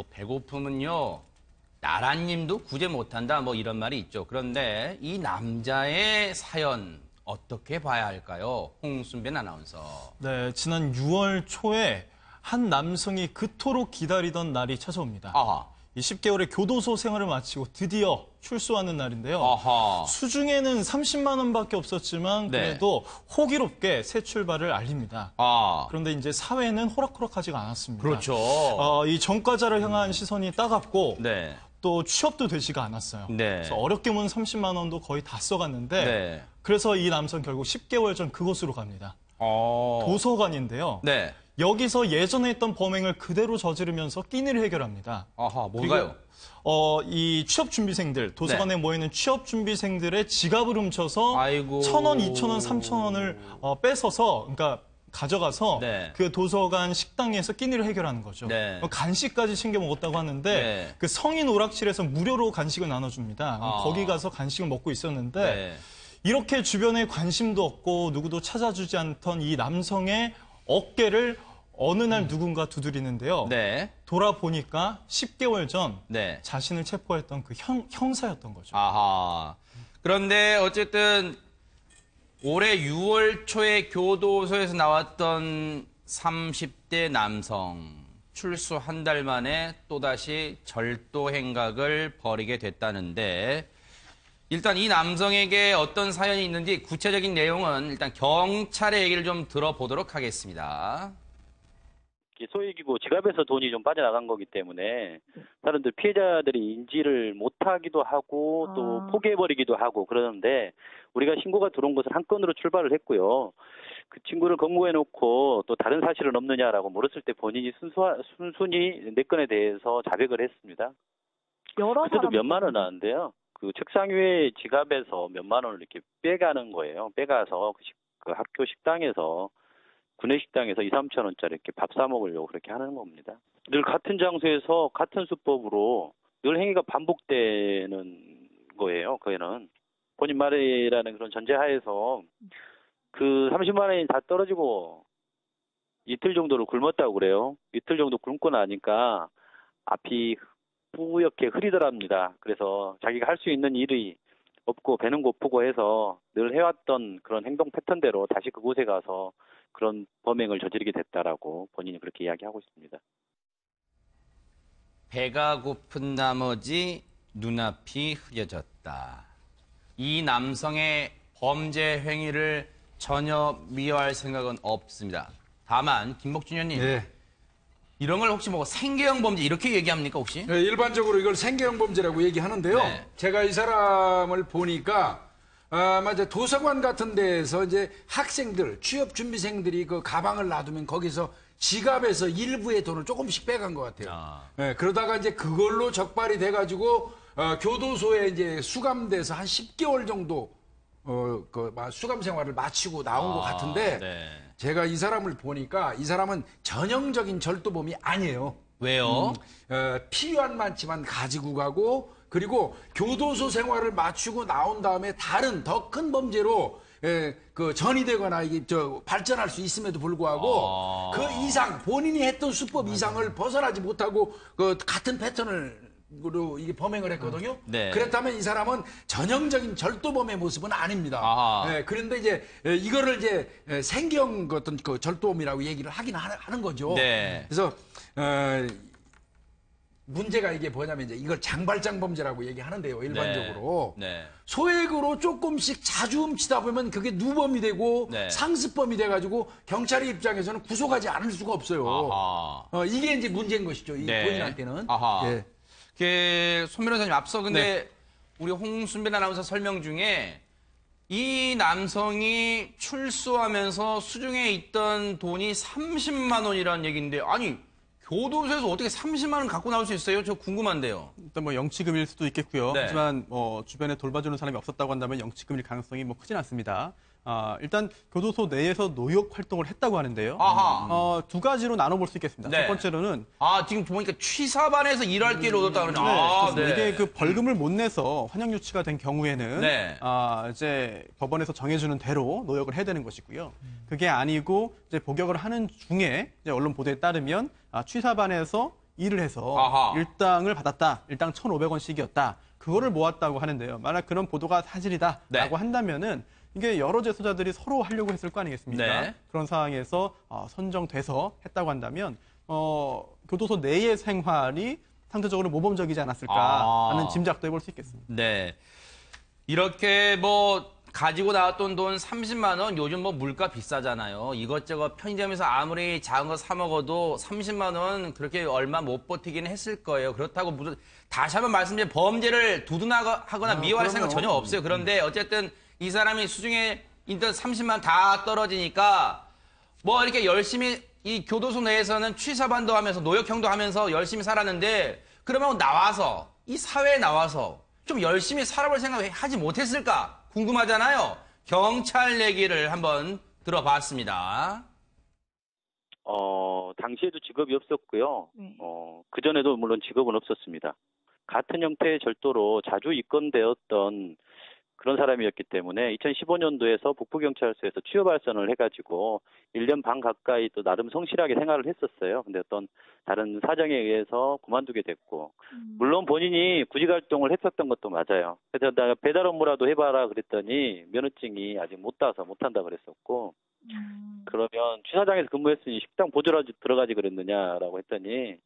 배고픔은요, 나라님도 구제 못한다, 뭐 이런 말이 있죠. 그런데 이 남자의 사연 어떻게 봐야 할까요? 홍순변 아나운서. 네, 지난 6월 초에 한 남성이 그토록 기다리던 날이 찾아옵니다. 아하. 이 10개월의 교도소 생활을 마치고 드디어 출소하는 날인데요. 아하. 수중에는 30만 원밖에 없었지만 그래도 호기롭게 새 출발을 알립니다. 그런데 이제 사회는 호락호락하지가 않았습니다. 그렇죠. 이 전과자를 향한 시선이 따갑고 네. 또 취업도 되지가 않았어요. 네. 그래서 어렵게 모은 30만 원도 거의 다 써갔는데 네. 그래서 이 남성 결국 10개월 전 그곳으로 갑니다. 도서관인데요. 네. 여기서 예전에 했던 범행을 그대로 저지르면서 끼니를 해결합니다. 아하, 뭔가요? 이 취업준비생들, 도서관에 네. 모이는 취업준비생들의 지갑을 훔쳐서 아이고. 1,000원, 2,000원, 3,000원을 뺏어서, 그러니까 가져가서 네. 그 도서관 식당에서 끼니를 해결하는 거죠. 네. 간식까지 챙겨 먹었다고 하는데 네. 그 성인 오락실에서 무료로 간식을 나눠줍니다. 거기 가서 간식을 먹고 있었는데 네. 이렇게 주변에 관심도 없고 누구도 찾아주지 않던 이 남성의 어깨를 어느 날 누군가 두드리는데요. 네. 돌아보니까 10개월 전 네. 자신을 체포했던 그 형사였던 거죠. 아하. 그런데 어쨌든 올해 6월 초에 교도소에서 나왔던 30대 남성 출소 한 달 만에 또다시 절도 행각을 벌이게 됐다는데 일단 이 남성에게 어떤 사연이 있는지 구체적인 내용은 일단 경찰의 얘기를 좀 들어보도록 하겠습니다. 소위 지갑에서 돈이 좀 빠져나간 거기 때문에 사람들 피해자들이 인지를 못하기도 하고 또 포기해버리기도 하고 그러는데 우리가 신고가 들어온 것은 한 건으로 출발을 했고요. 그 친구를 검거해놓고 또 다른 사실은 없느냐라고 물었을 때 본인이 순순히 내 건에 대해서 자백을 했습니다. 그때도 몇만 원 나왔는데요. 그 책상 위에 지갑에서 몇만 원을 이렇게 빼가는 거예요. 빼가서 그 학교 식당에서 구내식당에서 2, 3천 원짜리 이렇게 밥 사 먹으려고 그렇게 하는 겁니다. 늘 같은 장소에서 같은 수법으로 늘 행위가 반복되는 거예요. 그애는 본인 말이라는 그런 전제하에서 그 30만 원이 다 떨어지고 이틀 정도를 굶었다고 그래요. 이틀 정도 굶고 나니까 앞이 뿌옇게 흐리더랍니다. 그래서 자기가 할 수 있는 일이 없고 배는 고프고 해서 늘 해왔던 그런 행동 패턴대로 다시 그곳에 가서 그런 범행을 저지르게 됐다라고 본인이 그렇게 이야기하고 있습니다. 배가 고픈 나머지 눈앞이 흐려졌다. 이 남성의 범죄 행위를 전혀 미워할 생각은 없습니다. 다만 김복준 의원님, 이런 걸 혹시 생계형 범죄 이렇게 얘기합니까 혹시? 네, 일반적으로 이걸 생계형 범죄라고 얘기하는데요. 네. 제가 이 사람을 보니까 맞아 도서관 같은 데에서 이제 학생들, 취업 준비생들이 그 가방을 놔두면 거기서 지갑에서 일부의 돈을 조금씩 빼간 것 같아요. 네, 그러다가 이제 그걸로 적발이 돼가지고 교도소에 이제 수감돼서 한 10개월 정도 수감 생활을 마치고 나온 것 같은데 네. 제가 이 사람을 보니까 이 사람은 전형적인 절도범이 아니에요. 왜요? 필요한 만치만 가지고 가고 그리고 교도소 생활을 마치고 나온 다음에 다른 더 큰 범죄로 전이되거나 발전할 수 있음에도 불구하고 그 이상 본인이 했던 수법 이상을 벗어나지 못하고 그 같은 패턴으로 이게 범행을 했거든요. 네. 그렇다면 이 사람은 전형적인 절도범의 모습은 아닙니다. 그런데 이제 이거를 이제 생경 어떤 그 절도범이라고 얘기를 하는 거죠. 네. 그래서 문제가 이게 뭐냐면 이제 이걸 장발장 범죄라고 얘기하는데요. 일반적으로 소액으로 조금씩 자주 훔치다 보면 그게 누범이 되고 상습범이 돼가지고 경찰의 입장에서는 구속하지 않을 수가 없어요. 이게 이제 문제인 것이죠. 이 본인한테는. 손 변호사님 앞서 근데 우리 홍순변 아나운서 설명 중에 이 남성이 출소하면서 수중에 있던 돈이 30만 원이라는 얘기인데 아니 교도소에서 어떻게 30만 원 갖고 나올 수 있어요? 저 궁금한데요. 일단 영치금일 수도 있겠고요. 네. 하지만 주변에 돌봐주는 사람이 없었다고 한다면 영치금일 가능성이 크진 않습니다. 일단 교도소 내에서 노역 활동을 했다고 하는데요. 두 가지로 나눠볼 수 있겠습니다. 첫 번째로는 지금 보니까 취사반에서 일할 기회를 얻었다 그러네요. 이게 그 벌금을 못 내서 환영 유치가 된 경우에는 이제 법원에서 정해주는 대로 노역을 해야 되는 것이고요. 그게 아니고 이제 복역을 하는 중에 이제 언론 보도에 따르면 취사반에서 일을 해서 아하. 일당을 받았다. 일당 1,500원씩이었다. 그거를 모았다고 하는데요. 만약 그런 보도가 사실이다라고 네. 한다면은 이게 여러 재소자들이 서로 하려고 했을 거 아니겠습니까? 네. 그런 상황에서 선정돼서 했다고 한다면 교도소 내의 생활이 상대적으로 모범적이지 않았을까 하는 짐작도 해볼 수 있겠습니다. 네. 이렇게 뭐 가지고 나왔던 돈 30만 원, 요즘 뭐 물가 비싸잖아요. 이것저것 편의점에서 아무리 작은 거 사 먹어도 30만 원 그렇게 얼마 못 버티기는 했을 거예요. 그렇다고 무슨 다시 한번 말씀드린 범죄를 두둔하거나 미워할 생각 전혀 없어요. 그런데 어쨌든 이 사람이 수중에 인턴 30만 다 떨어지니까 뭐 이렇게 열심히 이 교도소 내에서는 취사반도 하면서 노역형도 하면서 열심히 살았는데 그러면 나와서 이 사회에 나와서 좀 열심히 살아볼 생각을 하지 못했을까 궁금하잖아요. 경찰 얘기를 한번 들어봤습니다. 당시에도 직업이 없었고요. 네. 그전에도 물론 직업은 없었습니다. 같은 형태의 절도로 자주 입건되었던 그런 사람이었기 때문에 2015년도에서 북부경찰서에서 취업 발선을 해가지고 1년 반 가까이 또 나름 성실하게 생활을 했었어요. 근데 어떤 다른 사정에 의해서 그만두게 됐고 물론 본인이 구직 활동을 했었던 것도 맞아요. 그래서 나 배달 업무라도 해봐라 그랬더니 면허증이 아직 못 따서 못한다 그랬었고 그러면 취사장에서 근무했으니 식당 보조라도 들어가지 그랬느냐라고 했더니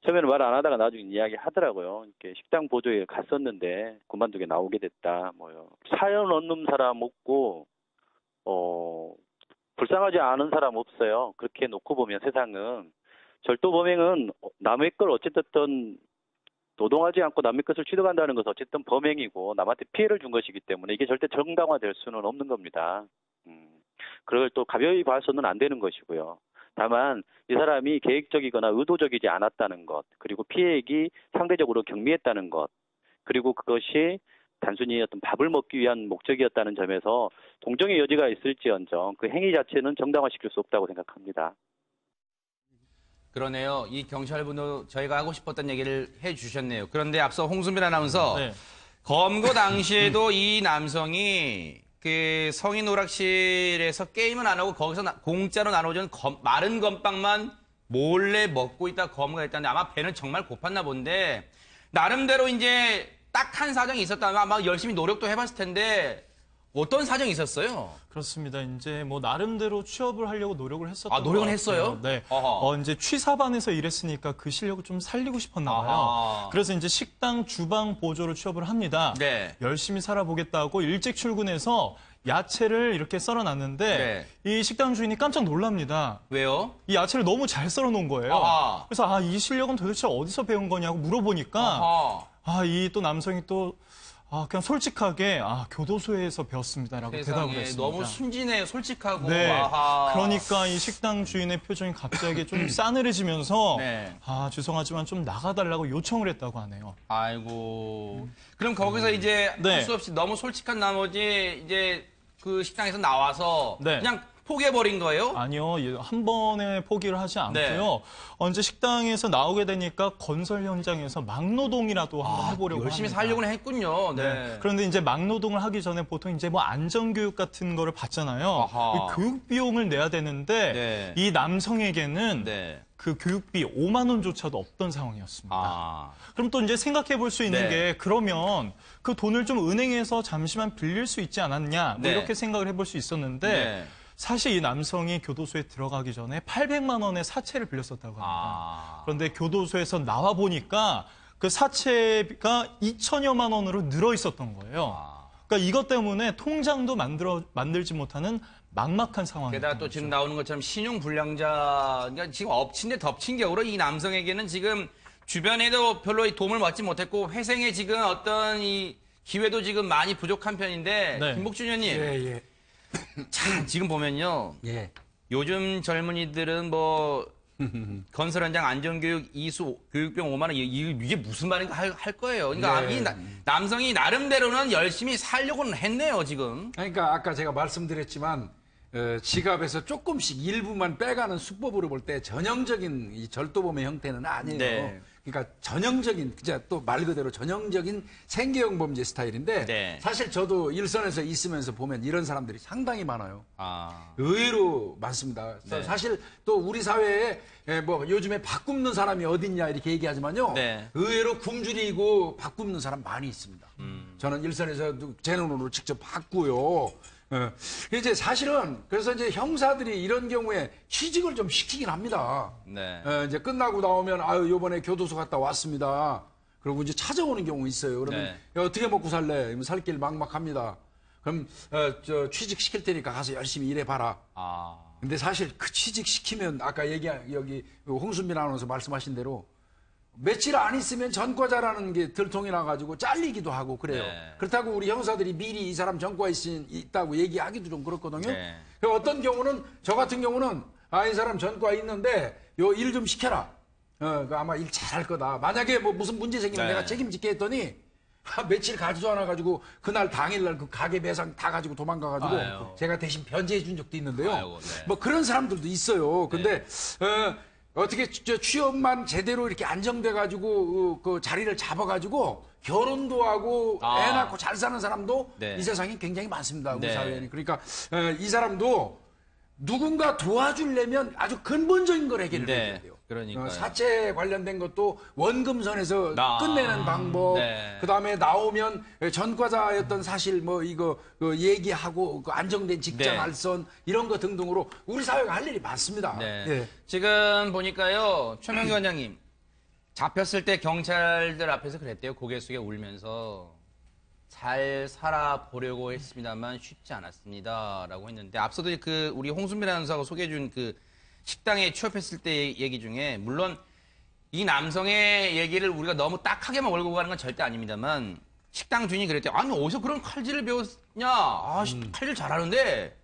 처음에는 말 안 하다가 나중에 이야기 하더라고요. 이렇게 식당 보조에 갔었는데 그만두게 나오게 됐다. 뭐요. 사연 없는 사람 없고 불쌍하지 않은 사람 없어요. 그렇게 놓고 보면 세상은 절도 범행은 남의 걸 어쨌든 노동하지 않고 남의 것을 취득한다는 것은 어쨌든 범행이고 남한테 피해를 준 것이기 때문에 이게 절대 정당화될 수는 없는 겁니다. 그걸 또 가벼이 봐서는 안 되는 것이고요. 다만 이 사람이 계획적이거나 의도적이지 않았다는 것, 그리고 피해액이 상대적으로 경미했다는 것, 그리고 그것이 단순히 어떤 밥을 먹기 위한 목적이었다는 점에서 동정의 여지가 있을지언정 그 행위 자체는 정당화시킬 수 없다고 생각합니다. 그러네요. 이 경찰분도 저희가 하고 싶었던 얘기를 해주셨네요. 그런데 앞서 홍순빈 아나운서 네. 검거 당시에도 이 남성이 그 성인 오락실에서 게임은 안 하고 거기서 공짜로 나눠주는 마른 건빵만 몰래 먹고 있다 검거했다는데 아마 배는 정말 고팠나 본데 나름대로 이제 딱한 사정이 있었다면 아마 열심히 노력도 해봤을 텐데 어떤 사정이 있었어요? 그렇습니다. 이제 뭐 나름대로 취업을 하려고 노력을 했었던 노력은 것 했어요? 같아요. 네. 어허. 이제 취사반에서 일했으니까 그 실력을 좀 살리고 싶었나 봐요. 아하. 그래서 이제 식당 주방 보조로 취업을 합니다. 네. 열심히 살아보겠다고 일찍 출근해서 야채를 이렇게 썰어놨는데 이 식당 주인이 깜짝 놀랍니다. 왜요? 이 야채를 너무 잘 썰어놓은 거예요. 아하. 그래서 이 실력은 도대체 어디서 배운 거냐고 물어보니까 이 또 남성이 또 그냥 솔직하게 교도소에서 배웠습니다라고 대답을 했습니다. 너무 순진해요. 솔직하고. 네. 아하. 그러니까 이 식당 주인의 표정이 갑자기 좀 싸늘해지면서 네. 죄송하지만 좀 나가달라고 요청을 했다고 하네요. 아이고. 그럼 거기서 이제 할 수 없이 너무 솔직한 나머지 이제 그 식당에서 나와서 그냥 포기해버린 거예요? 아니요. 한 번에 포기를 하지 않고요. 이제 식당에서 나오게 되니까 건설 현장에서 막노동이라도 한번 해보려고 열심히 합니다. 살려고는 했군요. 네. 그런데 이제 막노동을 하기 전에 보통 이제 뭐 안전교육 같은 거를 받잖아요. 그 교육 비용을 내야 되는데 이 남성에게는 그 교육비 5만 원조차도 없던 상황이었습니다. 그럼 또 이제 생각해 볼 수 있는 게 그러면 그 돈을 좀 은행에서 잠시만 빌릴 수 있지 않았냐 뭐 이렇게 생각을 해볼 수 있었는데 사실 이 남성이 교도소에 들어가기 전에 800만 원의 사채를 빌렸었다고 합니다. 그런데 교도소에서 나와 보니까 그 사채가 2천여만 원으로 늘어 있었던 거예요. 그러니까 이것 때문에 통장도 만들지 못하는 막막한 상황이었던 게다가 또 지금 나오는 것처럼 신용불량자, 그러니까 지금 엎친 데 덮친 격으로 이 남성에게는 지금 주변에도 별로 도움을 받지 못했고 회생의 지금 어떤 이 기회도 지금 많이 부족한 편인데 김복준 의원님. 참 지금 보면요. 요즘 젊은이들은 뭐 건설 현장 안전교육 이수 교육비용 5만 원 이게 무슨 말인가 할 거예요. 그러니까 이 남성이 나름대로는 열심히 살려고는 했네요, 지금. 그러니까 아까 제가 말씀드렸지만 지갑에서 조금씩 일부만 빼가는 수법으로 볼 때 전형적인 이 절도범의 형태는 아니에요. 그러니까 전형적인 진짜 또 말 그대로 전형적인 생계형 범죄 스타일인데 네. 사실 저도 일선에서 있으면서 보면 이런 사람들이 상당히 많아요. 아. 의외로 많습니다. 네. 사실 또 우리 사회에 뭐 요즘에 밥 굽는 사람이 어딨냐 이렇게 얘기하지만요. 네. 의외로 굶주리고 밥 굽는 사람 많이 있습니다. 저는 일선에서 제 눈으로 직접 봤고요. 이제 사실은 그래서 이제 형사들이 이런 경우에 취직을 좀 시키긴 합니다. 네. 이제 끝나고 나오면 아유 요번에 교도소 갔다 왔습니다. 그리고 이제 찾아오는 경우 있어요. 그러면 네. 야, 어떻게 먹고 살래? 이러면 살 길 막막합니다. 그럼 저 취직 시킬 테니까 가서 열심히 일해봐라. 아. 근데 사실 그 취직 시키면 아까 여기 홍순빈 아나운서 말씀하신 대로 며칠 안 있으면 전과자라는 게 들통이 나가지고 잘리기도 하고 그래요. 네. 그렇다고 우리 형사들이 미리 이 사람 전과 있다고 얘기하기도 좀 그렇거든요. 네. 어떤 경우는 저 같은 경우는 이 사람 전과 있는데 요 일 좀 시켜라. 아마 일 잘할 거다. 만약에 뭐 무슨 문제 생기면 네. 내가 책임질게 했더니 며칠 가지도 않아가지고 그날 당일날 그 가게 매상 다 가지고 도망가가지고 아유. 제가 대신 변제해 준 적도 있는데요. 아이고, 네. 뭐 그런 사람들도 있어요. 근데 어떻게 저 취업만 제대로 이렇게 안정돼가지고 그 자리를 잡아가지고 결혼도 하고 애 낳고 잘 사는 사람도 네. 이 세상에 굉장히 많습니다. 우리 네. 사회에는. 그러니까 이 사람도 누군가 도와주려면 아주 근본적인 걸 해결을 네. 해야 돼요. 그러니까요. 사채 관련된 것도 원금선에서 아. 끝내는 방법, 네. 그다음에 나오면 전과자였던 사실 뭐 이거 얘기하고 그 안정된 직장 네. 알선 이런 거 등등으로 우리 사회가 할 일이 많습니다. 네. 예. 지금 보니까요, 최명기 원장님 잡혔을 때 경찰들 앞에서 그랬대요. 고개 숙여 울면서 잘 살아보려고 했습니다만 쉽지 않았습니다라고 했는데 앞서도 그 우리 홍순빈 아나운서가 소개해준 그 식당에 취업했을 때 얘기 중에 물론 이 남성의 얘기를 우리가 너무 딱하게만 몰고 가는 건 절대 아닙니다만 식당 주인이 그랬대요. 아니 어디서 그런 칼질을 배웠냐? 칼질 잘하는데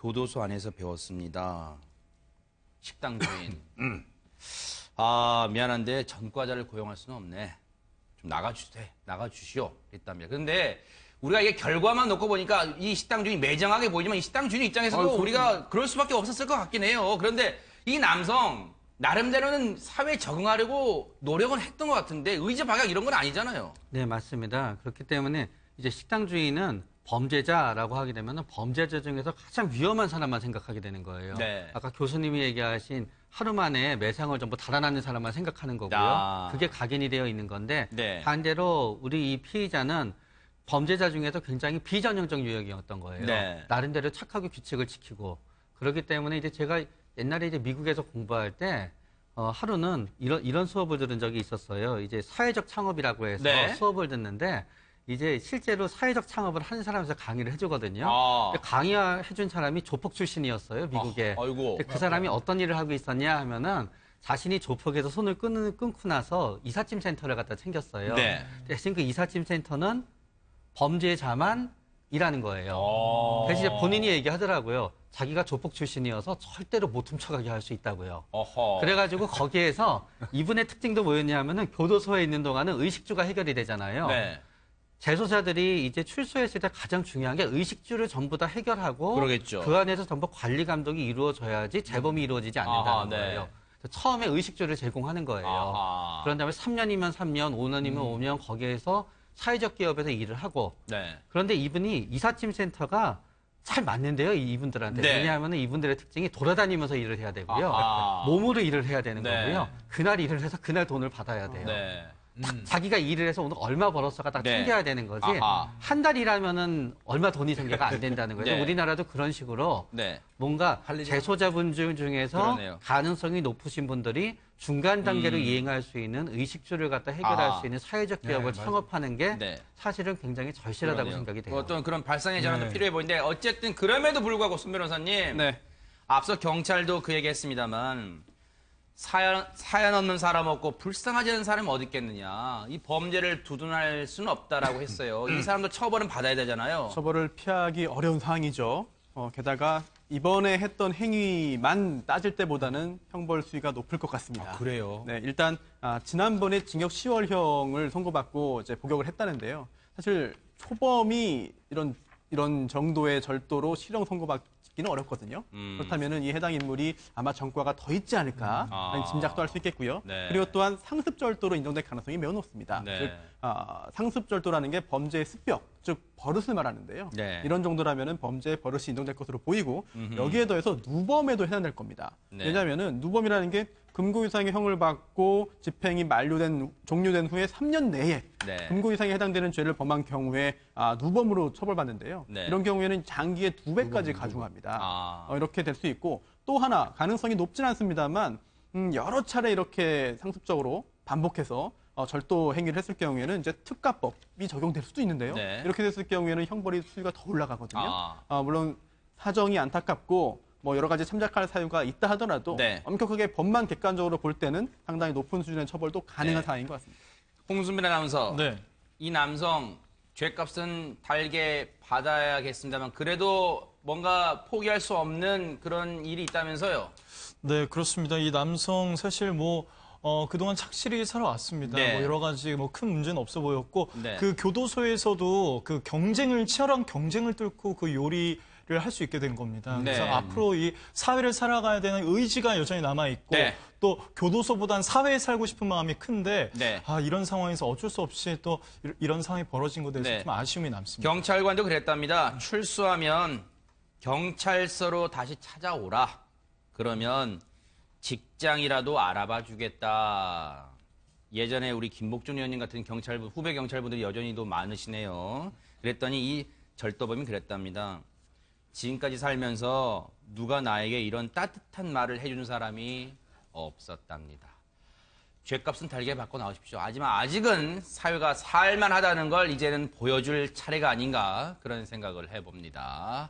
교도소 안에서 배웠습니다. 식당 주인. 미안한데 전과자를 고용할 수는 없네. 좀 나가주시오. 그랬답니다. 그런데 우리가 이게 결과만 놓고 보니까 이 식당 주인이 매정하게 보이지만 이 식당 주인 입장에서도 우리가 그럴 수밖에 없었을 것 같긴 해요. 그런데 이 남성 나름대로는 사회에 적응하려고 노력은 했던 것 같은데 의지 박약 이런 건 아니잖아요. 네, 맞습니다. 그렇기 때문에 이제 식당 주인은 범죄자라고 하게 되면 범죄자 중에서 가장 위험한 사람만 생각하게 되는 거예요. 네. 아까 교수님이 얘기하신 하루 만에 매상을 전부 달아나는 사람만 생각하는 거고요. 그게 각인이 되어 있는 건데 네. 반대로 우리 이 피의자는 범죄자 중에서 굉장히 비전형적 유형이었던 거예요. 네. 나름대로 착하고 규칙을 지키고 그렇기 때문에 이제 제가 옛날에 이제 미국에서 공부할 때 하루는 이런 수업을 들은 적이 있었어요. 이제 사회적 창업이라고 해서 네. 수업을 듣는데 이제 실제로 사회적 창업을 하는 사람에서 강의를 해주거든요. 근데 강의해준 사람이 조폭 출신이었어요, 미국에. 아이고. 근데 그 사람이 어떤 일을 하고 있었냐 하면은 자신이 조폭에서 손을 끊고 나서 이삿짐 센터를 갖다 챙겼어요. 네. 대신 그 이삿짐 센터는 범죄자만 일하는 거예요. 대신 이제 본인이 얘기하더라고요. 자기가 조폭 출신이어서 절대로 못 훔쳐가게 할 수 있다고요. 그래가지고 거기에서 이분의 특징도 뭐였냐면은 교도소에 있는 동안은 의식주가 해결이 되잖아요. 네. 재소자들이 이제 출소했을 때 가장 중요한 게 의식주를 전부 다 해결하고 그러겠죠. 그 안에서 전부 관리 감독이 이루어져야지 재범이 이루어지지 않는다는 네. 거예요. 처음에 의식주를 제공하는 거예요. 그런 다음에 3년이면 3년, 5년이면 5년 거기에서 사회적 기업에서 일을 하고 네. 그런데 이분이 이삿짐 센터가 잘 맞는데요, 이분들한테. 네. 왜냐하면 이분들의 특징이 돌아다니면서 일을 해야 되고요. 몸으로 일을 해야 되는 네. 거고요. 그날 일을 해서 그날 돈을 받아야 돼요. 네. 딱 자기가 일을 해서 오늘 얼마 벌었어가 딱 네. 챙겨야 되는 거지. 한 달 일하면은 얼마 돈이 생겨가 안 된다는 거죠. 네. 우리나라도 그런 식으로 네. 뭔가 일이 재소자분 중에서 그러네요. 가능성이 높으신 분들이 중간 단계로 이행할 수 있는 의식주를 갖다 해결할 수 있는 사회적 기업을 창업하는 게 네. 사실은 굉장히 절실하다고 그러네요. 생각이 돼요. 어떤 그런 발상의 전환도 필요해 보이는데 어쨌든 그럼에도 불구하고 손 변호사님 네. 앞서 경찰도 그 얘기했습니다만 사연 없는 사람 없고 불쌍하지 않은 사람이 어디 있겠느냐. 이 범죄를 두둔할 수는 없다라고 했어요. 이 사람도 처벌은 받아야 되잖아요. 처벌을 피하기 어려운 상황이죠. 게다가 이번에 했던 행위만 따질 때보다는 형벌 수위가 높을 것 같습니다. 그래요? 네, 일단 지난번에 징역 10월형을 선고받고 이제 복역을 했다는데요. 사실 초범이 이런 이런 정도의 절도로 실형 선고받기는 어렵거든요. 그렇다면 이 해당 인물이 아마 전과가 더 있지 않을까 하는 짐작도 할 수 있겠고요. 네. 그리고 또한 상습절도로 인정될 가능성이 매우 높습니다. 네. 즉 상습절도라는 게 범죄의 습격, 즉 버릇을 말하는데요. 네. 이런 정도라면 범죄의 버릇이 인정될 것으로 보이고 여기에 더해서 누범에도 해당될 겁니다. 네. 왜냐하면 누범이라는 게 금고 이상의 형을 받고 집행이 종료된 후에 3년 내에 네. 금고 이상에 해당되는 죄를 범한 경우에 누범으로 처벌받는데요. 네. 이런 경우에는 장기의 2배까지 가중합니다. 이렇게 될 수 있고 또 하나 가능성이 높진 않습니다만 여러 차례 이렇게 상습적으로 반복해서 절도 행위를 했을 경우에는 이제 특가법이 적용될 수도 있는데요. 네. 이렇게 됐을 경우에는 형벌이 수위가 더 올라가거든요. 물론 사정이 안타깝고 뭐 여러 가지 참작할 사유가 있다 하더라도 네. 엄격하게 법만 객관적으로 볼 때는 상당히 높은 수준의 처벌도 가능한 네. 사항인 것 같습니다. 홍순빈 아나운서, 네. 이 남성 죄값은 달게 받아야겠습니다만 그래도 뭔가 포기할 수 없는 그런 일이 있다면서요? 네, 그렇습니다. 이 남성 사실 그동안 착실히 살아왔습니다. 네. 여러 가지 큰 문제는 없어 보였고, 네. 그 교도소에서도 그 치열한 경쟁을 뚫고 그 요리를 할 수 있게 된 겁니다. 네. 그래서 앞으로 이 사회를 살아가야 되는 의지가 여전히 남아있고, 네. 또 교도소보단 사회에 살고 싶은 마음이 큰데, 네. 이런 상황에서 어쩔 수 없이 또 이런 상황이 벌어진 것에 대해서 네. 좀 아쉬움이 남습니다. 경찰관도 그랬답니다. 출소하면 경찰서로 다시 찾아오라. 그러면 직장이라도 알아봐 주겠다. 예전에 우리 김복준 의원님 같은 후배 경찰분들이 여전히도 많으시네요. 그랬더니 이 절도범이 그랬답니다. 지금까지 살면서 누가 나에게 이런 따뜻한 말을 해주는 사람이 없었답니다. 죄값은 달게 받고 나오십시오. 하지만 아직은 사회가 살만하다는 걸 이제는 보여줄 차례가 아닌가 그런 생각을 해봅니다.